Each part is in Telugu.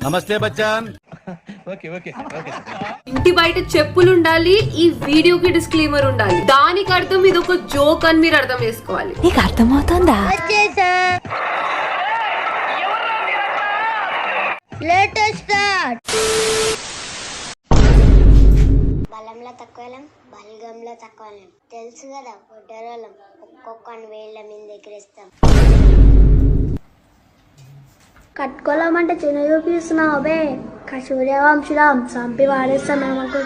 నమస్తే బచ్చాన్. ఇంటి బయట చెప్పులు ఉండాలి, ఈ వీడియోకి డిస్క్లైమర్ ఉండాలి. దానికి అర్థం ఇది ఒక జోక్ అని మీరు అర్థం చేసుకోవాలి. నీకు అర్థమవుతుందా? బలంలో తక్కువ బలగంలో తక్కువ తెలుసు కదా. ఒడ్డరోళ్ళం ఒక్కొక్కని వేళ్ళ మీద ఎగిరేస్తాం. కట్టుకోలేమంటే చిన్న చూపిస్తున్నావు అబే. సూర్యవంశురాం చంపి వాడేస్తాం ఏమనుకో.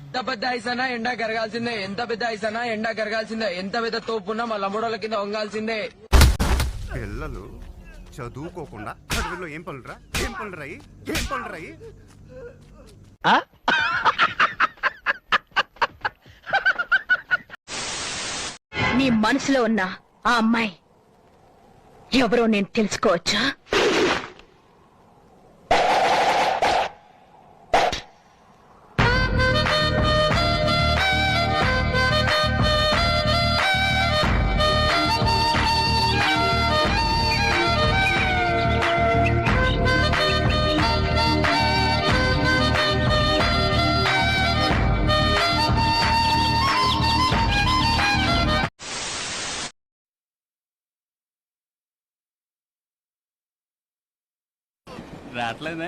ఎంత పెద్ద ఐసనా ఎండా కరగాల్సిందే, ఎంత పెద్ద ఐసనా ఎండా కరగాల్సిందే, ఎంత పెద్ద తోపున్నా మా లమ్మడోళ్ళ కింద వంగాల్సిందే. పిల్లలు చదువుకోకుండా చదువులో ఏం పనులురాయి. నీ మనసులో ఉన్న ఆ అమ్మాయి ఎవరో నేను తెలుసుకోవచ్చా? రావట్లేదే.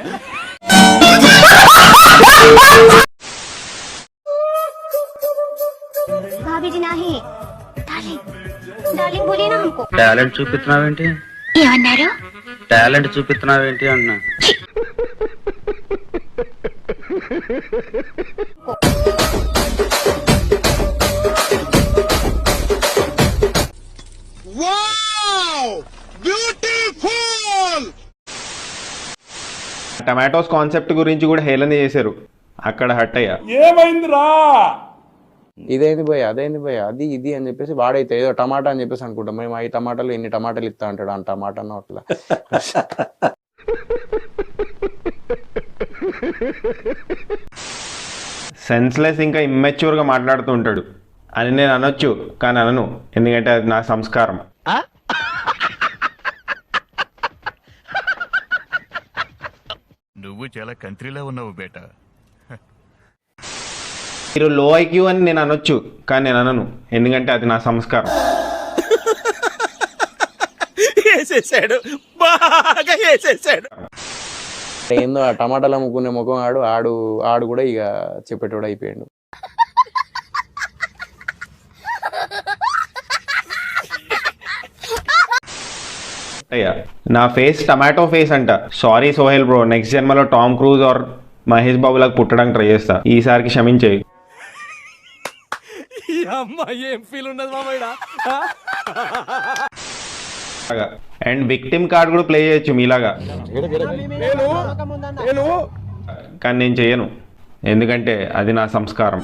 भाभी नहीं डार्लिंग बोलिए ना हमको. టాలెంట్ చూపిస్తున్నావేంటి? ఏమన్నారు? టాలెంట్ చూపిస్తున్నావేంటి అన్నా. టమాటోస్ కాన్సెప్ట్ గురించి కూడా హేళన చేశారు. అక్కడ హట్ అయ్యా. ఇదేంది భయ అదేంది భయ అది ఇది అని చెప్పేసి వాడైతే ఏదో టమాటా అని చెప్పేసి అనుకుంటాం. మేము 5 టమాటాలు ఎన్ని టమాటాలు ఇస్తా అంటాడు. అంత టమాటా అట్లా సెన్స్లెస్ ఇంకా ఇమ్మెచ్యూర్గా మాట్లాడుతూ ఉంటాడు అని నేను అనొచ్చు, కానీ అనను. ఎందుకంటే అది నా సంస్కారం. నువ్వు చాలా కంట్రీలో ఉన్నావు బేటా. మీరు లో ఐక్యూ అని నేను అనొచ్చు, కానీ నేను అనను. ఎందుకంటే అది నా సంస్కారం. ఏందో ఆ టమాటాలు అమ్ముకునే ముఖం ఆడు కూడా ఇక చెప్పేటోడు అయిపోయాడు. అయ్యా నా ఫేస్ టమాటో ఫేస్ అంట. సారీ సోహెల్ బ్రో, నెక్స్ట్ జన్మలో Tom cruise are Mahesh Babu లాగా పుట్టడానికి ట్రై చేస్తా. ఈసారికి క్షమించేయి. ఏం ఫీల్ ఉండదు మామయ్య. అండ్ విక్టిమ్ కార్డ్ కూడా ప్లే చేయొచ్చు మీలాగా, కానీ నేను చేయను. ఎందుకంటే అది నా సంస్కారం.